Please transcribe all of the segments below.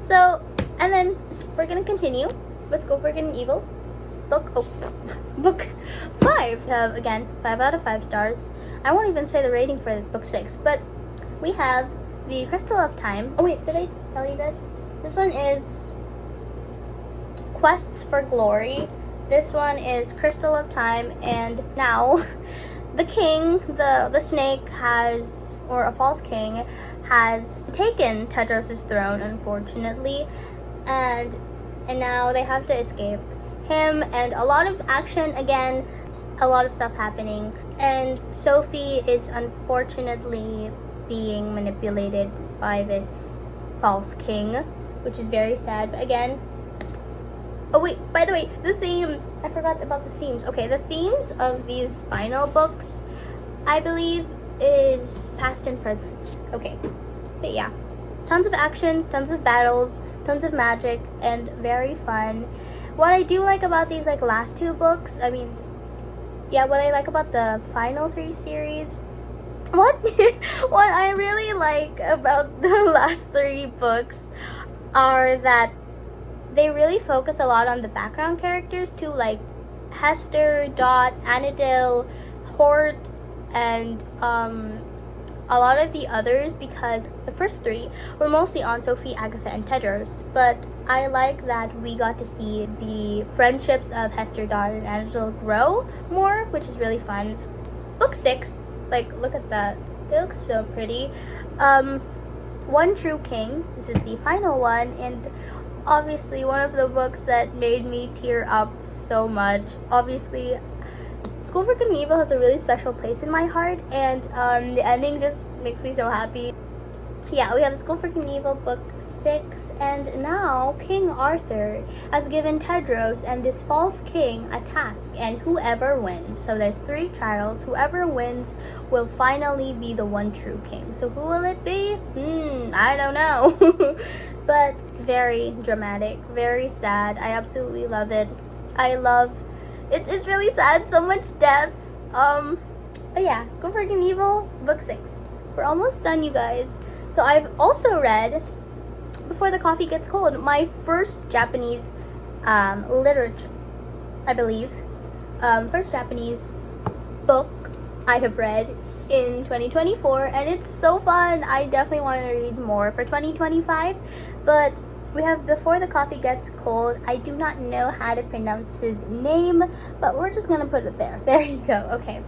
So, and then we're gonna continue. Let's go for Good and Evil. Book 5. We have, again, 5 out of 5 stars. I won't even say the rating for book 6, but we have The Crystal of Time. Oh wait, did I tell you guys? This one is Quests for Glory. This one is Crystal of Time, and now the king, the snake has, or a false king, has taken Tedros' throne, unfortunately, and now they have to escape him, and a lot of action again, a lot of stuff happening, and Sophie is unfortunately being manipulated by this false king, which is very sad. But again, oh wait, by the way, the theme, I forgot about the themes. Okay, the themes of these final books, I believe, is past and present. Okay, but yeah, tons of action, tons of battles, tons of magic, and very fun. What I do like about these last 2 books, what I like about the final 3 series, what I really like about the last 3 books are that they really focus a lot on the background characters too, like Hester, Dot, Annadale, Hort, and a lot of the others, because the first 3 were mostly on Sophie, Agatha, and Tedros. But I like that we got to see the friendships of Hester, Dot, and Annadale grow more, which is really fun. Book 6, look at that. It looks so pretty. One True King. This is the final one, and obviously one of the books that made me tear up so much. Obviously, School for Good and Evil has a really special place in my heart, and the ending just makes me so happy. Yeah, we have School for Good and Evil book 6, and now King Arthur has given Tedros and this false king a task, and whoever wins, so there's 3 trials, whoever wins will finally be the one true king. So who will it be? I don't know. But very dramatic, very sad. I absolutely love it. It's really sad, so much deaths. But yeah, School for Good and Evil, book 6. We're almost done, you guys. So I've also read Before the Coffee Gets Cold, my first Japanese literature, I believe. First Japanese book I have read in 2024, and it's so fun. I definitely want to read more for 2025, but we have Before the Coffee Gets Cold. I do not know how to pronounce his name, but we're just gonna put it there. There you go. Okay.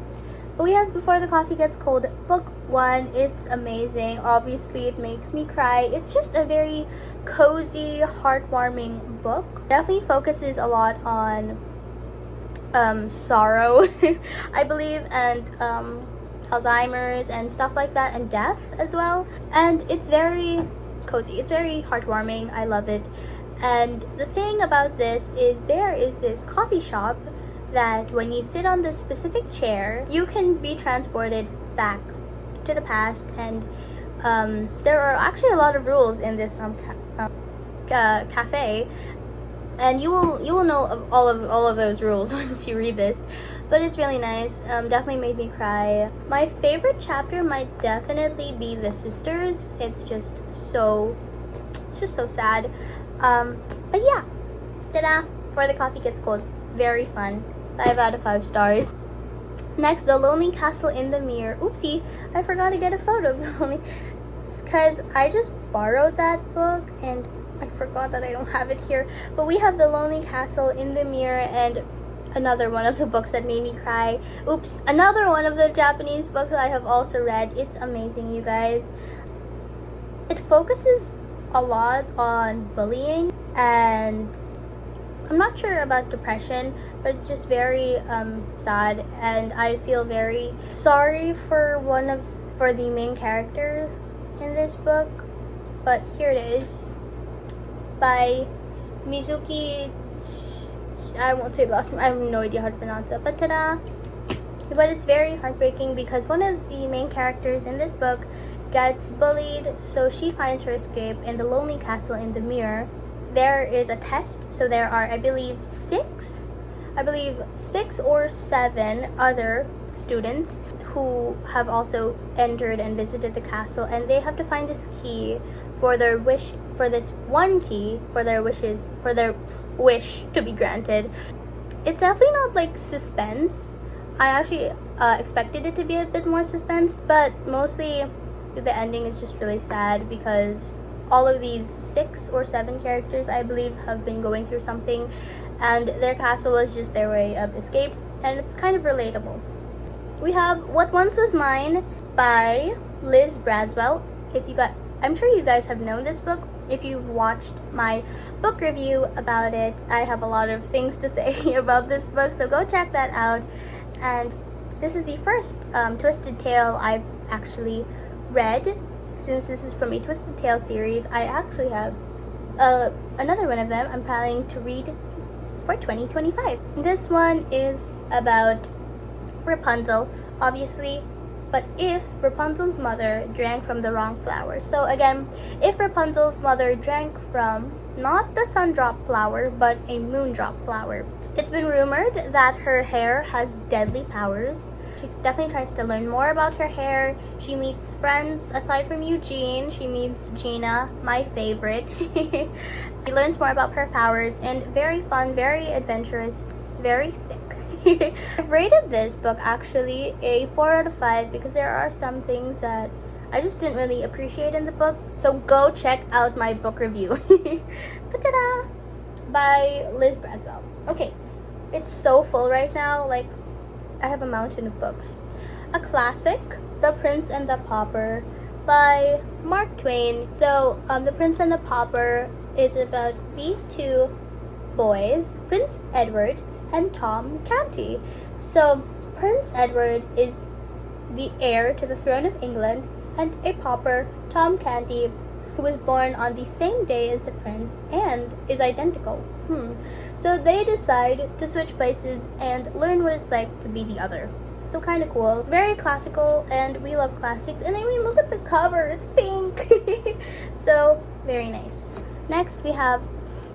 But we have Before the Coffee Gets Cold, book 1. It's amazing. Obviously, it makes me cry. It's just a very cozy, heartwarming book. Definitely focuses a lot on sorrow, I believe, and Alzheimer's and stuff like that, and death as well. And it's very cozy. It's very heartwarming. I love it. And the thing about this is there is this coffee shop that when you sit on this specific chair, you can be transported back to the past, and there are actually a lot of rules in this cafe, and you will know of all of those rules once you read this. But it's really nice. Definitely made me cry. My favorite chapter might definitely be the sisters. It's just so sad. But yeah, ta-da! Before the Coffee Gets Cold, very fun. 5 out of 5 stars. Next, The Lonely Castle in the Mirror. Oopsie, I forgot to get a photo of The Lonely, because I just borrowed that book and I forgot that I don't have it here. But we have The Lonely Castle in the Mirror, and another one of the books that made me cry. Oops, another one of the Japanese books I have also read. It's amazing, you guys. It focuses a lot on bullying, and I'm not sure about depression, but it's just very sad, and I feel very sorry for the main character in this book. But here it is, by Mizuki. I won't say the last name. I have no idea how to pronounce it. But ta-da! But it's very heartbreaking because one of the main characters in this book gets bullied, so she finds her escape in the Lonely Castle in the Mirror. There is a test, so there are, I believe, 6 or 7 other students who have also entered and visited the castle, and they have to find this key for their wish for this one key, for their wish to be granted. It's definitely not like suspense. I actually expected it to be a bit more suspense, but mostly the ending is just really sad because all of these 6 or 7 characters, I believe, have been going through something, and their castle was just their way of escape, and it's kind of relatable. We have What Once Was Mine by Liz Braswell. I'm sure you guys have known this book. If you've watched my book review about it, I have a lot of things to say about this book, so go check that out. And this is the first Twisted Tale I've actually read. Since this is from a Twisted Tale series, I actually have another one of them I'm planning to read for 2025. This one is about Rapunzel, obviously, but if Rapunzel's mother drank from the wrong flower. So again, if Rapunzel's mother drank from not the sundrop flower, but a moondrop flower. It's been rumored that her hair has deadly powers. She definitely tries to learn more about her hair. She meets friends aside from Eugene. She meets Gina, my favorite. She learns more about her powers, and very fun, very adventurous, very thick. I've rated this book actually a 4 out of 5 because there are some things that I just didn't really appreciate in the book. So go check out my book review. Ta-da! By Liz Braswell. Okay, it's so full right now. Like, I have a mountain of books. A classic, The Prince and the Pauper by Mark Twain. So, The Prince and the Pauper is about these 2 boys, Prince Edward and Tom Canty. So, Prince Edward is the heir to the throne of England, and a pauper, Tom Canty, who was born on the same day as the prince and is identical. So they decide to switch places and learn what it's like to be the other. So kind of cool. Very classical, and we love classics. And I mean, look at the cover, it's pink. So, very nice. Next, we have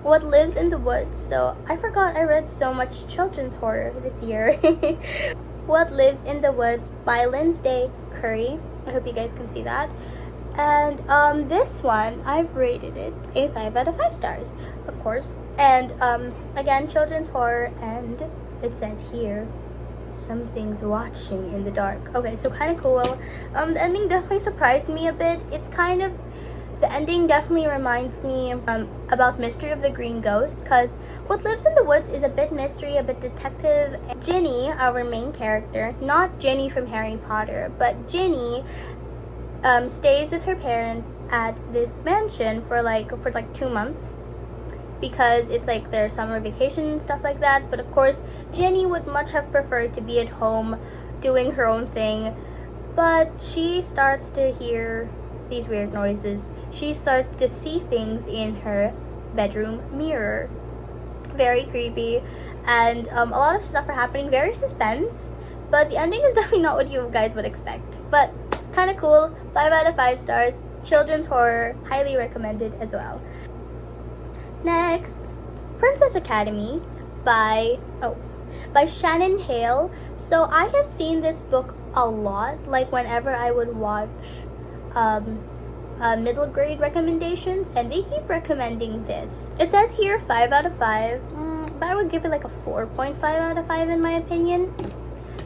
What Lives in the Woods. So, I forgot I read so much children's horror this year. What Lives in the Woods by Lindsay Curry. I hope you guys can see that. And this one, I've rated it a 5 out of 5 stars, of course. And again, children's horror, and it says here, something's watching in the dark. Okay, so kind of cool. The ending definitely surprised me a bit. The ending definitely reminds me about Mystery of the Green Ghost, because What Lives in the Woods is a bit mystery, a bit detective. Ginny, our main character, not Ginny from Harry Potter, but Ginny stays with her parents at this mansion for like 2 months because it's like their summer vacation and stuff like that. But of course, Ginny would much have preferred to be at home doing her own thing, but she starts to hear these weird noises. She starts to see things in her bedroom mirror. Very creepy, and a lot of stuff are happening. Very suspense, but the ending is definitely not what you guys would expect. But kind of cool. 5 out of 5 stars. Children's horror, highly recommended as well. Next, Princess Academy by Shannon Hale. So I have seen this book a lot, like whenever I would watch middle grade recommendations, and they keep recommending this. It says here 5 out of 5, but I would give it like a 4.5 out of 5 in my opinion,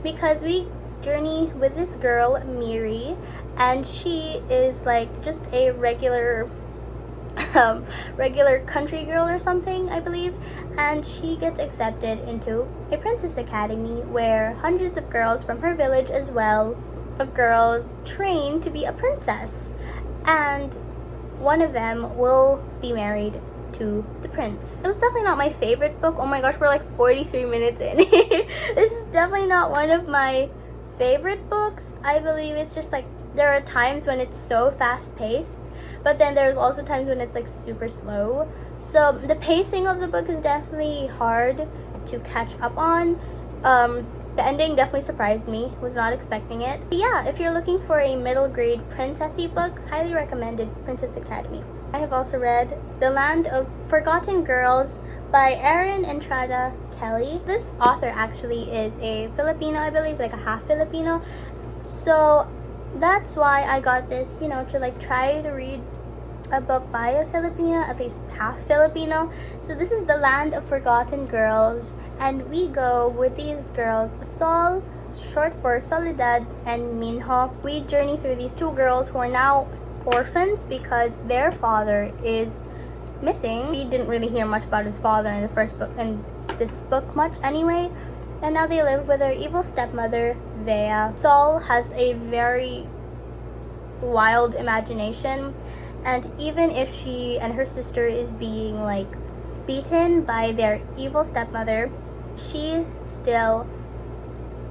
because we journey with this girl, Miri, and she is like just a regular country girl or something, I believe, and she gets accepted into a princess academy where hundreds of girls from her village as well of girls train to be a princess, and one of them will be married to the prince. It was definitely not my favorite book. Oh my gosh, we're like 43 minutes in. This is definitely not one of my favorite books. I believe it's just like there are times when it's so fast paced, but then there's also times when it's like super slow. So the pacing of the book is definitely hard to catch up on. The ending definitely surprised me. Was not expecting it. But yeah, if you're looking for a middle grade princessy book, highly recommended Princess Academy. I have also read The Land of Forgotten Girls by Erin Entrada Kelly. This author actually is a Filipino, I believe, like a half Filipino. So that's why I got this, to like try to read a book by a Filipino, at least half Filipino. So this is The Land of Forgotten Girls, and we go with these girls, Sol, short for Soledad, and Minho. We journey through these two girls who are now orphans because their father is missing. We didn't really hear much about his father in the first book, in this book much anyway. And now they live with their evil stepmother, Vea. Sol has a very wild imagination, and even if she and her sister is being like beaten by their evil stepmother, she still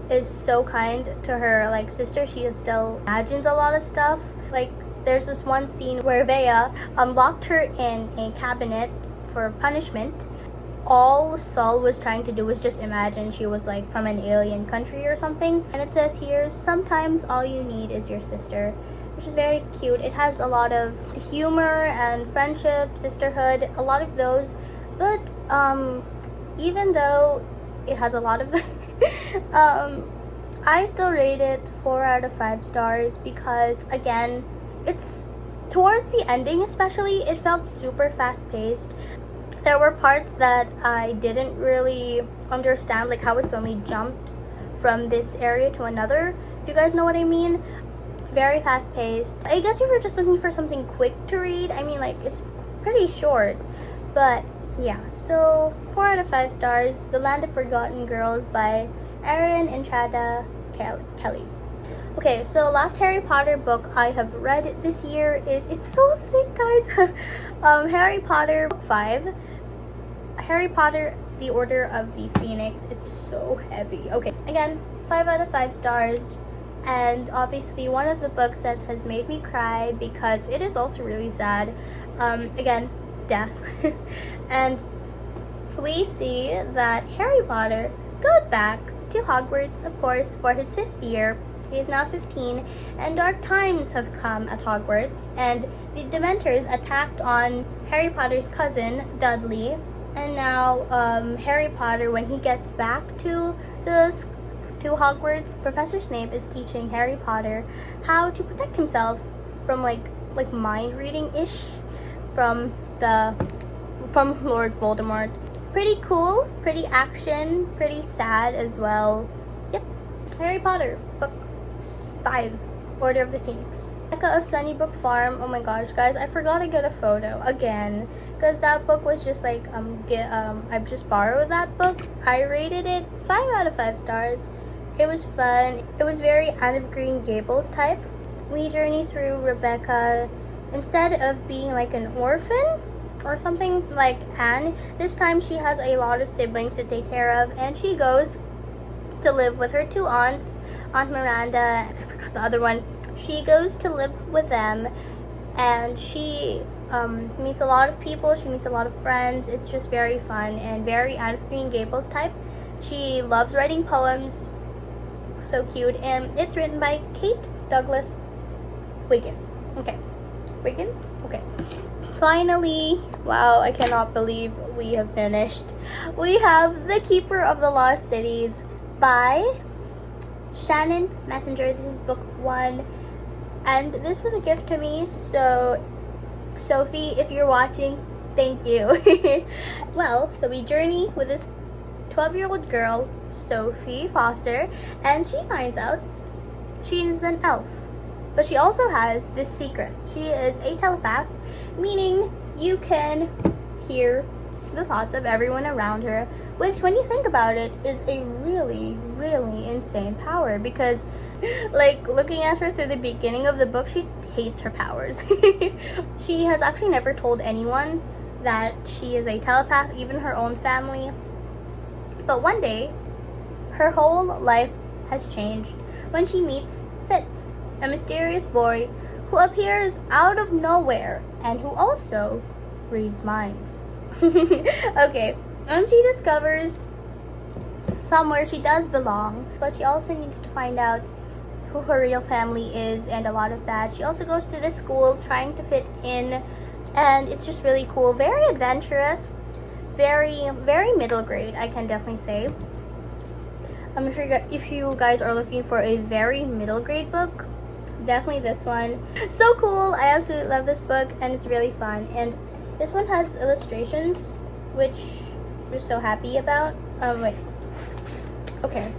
is so kind to her like sister. She still imagines a lot of stuff. Like there's this one scene where Vea locked her in a cabinet for punishment. All Sol was trying to do was just imagine she was like from an alien country or something. And it says here, sometimes all you need is your sister, which is very cute. It has a lot of humor and friendship, sisterhood, a lot of those. But even though it has a lot of I still rate it 4 out of 5 stars because again, it's towards the ending especially, it felt super fast paced. There were parts that I didn't really understand, like how it's only jumped from this area to another, if you guys know what I mean. Very fast paced. I guess if you're just looking for something quick to read, I mean, like, it's pretty short. But yeah, so 4 out of 5 stars. The Land of Forgotten Girls by Erin Entrada Kelly. Okay, so last Harry Potter book I have read this year is, it's so thick, guys. Harry Potter book 5. Harry Potter The Order of the Phoenix. It's so heavy. Okay, again, 5 out of 5 stars. And obviously one of the books that has made me cry because it is also really sad. Again, death. And we see that Harry Potter goes back to Hogwarts, of course, for his 5th year. He is now 15, and dark times have come at Hogwarts, and the Dementors attacked on Harry Potter's cousin, Dudley. And now Harry Potter, when he gets back to Hogwarts, Professor Snape is teaching Harry Potter how to protect himself from like mind reading ish from Lord Voldemort. Pretty cool, pretty action, pretty sad as well. Yep, Harry Potter book 5, Order of the Phoenix. Rebecca of Sunnybrook Farm. Oh my gosh, guys, I forgot to get a photo again because that book was just like I just borrowed that book. I rated it 5 out of 5 stars. It was fun. It was very Anne of Green Gables type. We journey through Rebecca. Instead of being like an orphan or something like Anne, this time she has a lot of siblings to take care of, and she goes to live with her 2 aunts, Aunt Miranda, and I forgot the other one. She goes to live with them, and she meets a lot of people. She meets a lot of friends. It's just very fun and very Anne of Green Gables type. She loves writing poems. So cute. And it's written by Kate Douglas Wiggin. Okay. Wiggin? Okay. Finally, wow, I cannot believe we have finished. We have The Keeper of the Lost Cities by Shannon Messenger. This is book 1. And this was a gift to me. So, Sophie, if you're watching, thank you. Well, so we journey with this 12-year-old girl, Sophie Foster, and she finds out she is an elf. But she also has this secret. She is a telepath, meaning you can hear the thoughts of everyone around her, which when you think about it is a really, really insane power because like looking at her through the beginning of the book, she hates her powers. She has actually never told anyone that she is a telepath, even her own family. But one day, her whole life has changed when she meets Fitz, a mysterious boy who appears out of nowhere and who also reads minds. Okay, and she discovers somewhere she does belong, but she also needs to find out who her real family is and a lot of that. She also goes to this school trying to fit in, and it's just really cool, very adventurous. Very, very middle grade, I can definitely say. If you guys are looking for a very middle grade book, definitely this one. So cool. I absolutely love this book, and it's really fun. And this one has illustrations, which we're so happy about. Wait. Okay.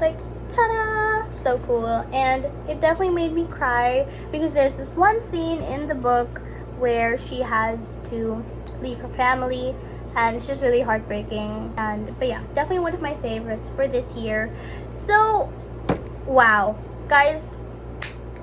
Like, ta-da! So cool. And it definitely made me cry because there's this one scene in the book where she has to leave her family, and it's just really heartbreaking. But yeah, definitely one of my favorites for this year. So wow, guys,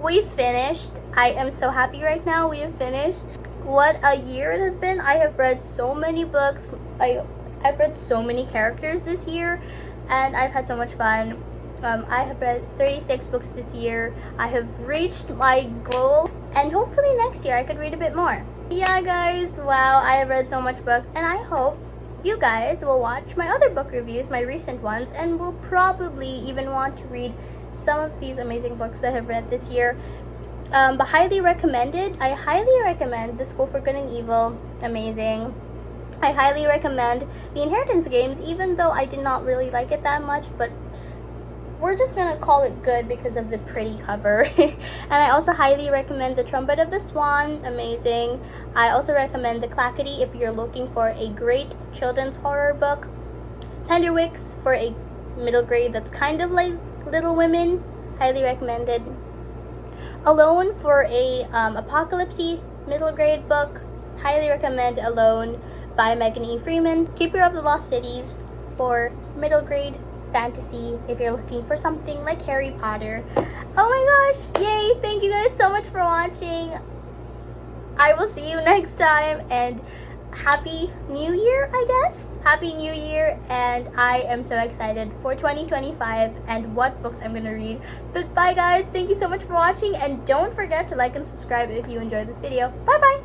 we finished. I am so happy right now. We have finished. What a year it has been. I have read so many books. I've read so many characters this year, and I've had so much fun. I have read 36 books this year. I have reached my goal, and hopefully next year I could read a bit more. Yeah, guys, wow, I have read so much books, and I hope you guys will watch my other book reviews, my recent ones, and will probably even want to read some of these amazing books that I've read this year. But highly recommended. I highly recommend The School for Good and Evil. Amazing. I highly recommend The Inheritance Games, even though I did not really like it that much, but we're just gonna call it good because of the pretty cover. And I also highly recommend The Trumpet of the Swan. Amazing. I also recommend The Clackety if you're looking for a great children's horror book. Tenderwicks for a middle grade that's kind of like Little Women. Highly recommended. Alone for a apocalypse middle grade book. Highly recommend Alone by Megan E. Freeman. Keeper of the Lost Cities for middle grade fantasy if you're looking for something like Harry Potter. Oh my gosh, yay, thank you guys so much for watching. I will see you next time, and happy new year, I guess. Happy new year, and I am so excited for 2025 and what books I'm gonna read. But bye guys, thank you so much for watching, and don't forget to like and subscribe if you enjoyed this video. Bye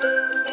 bye.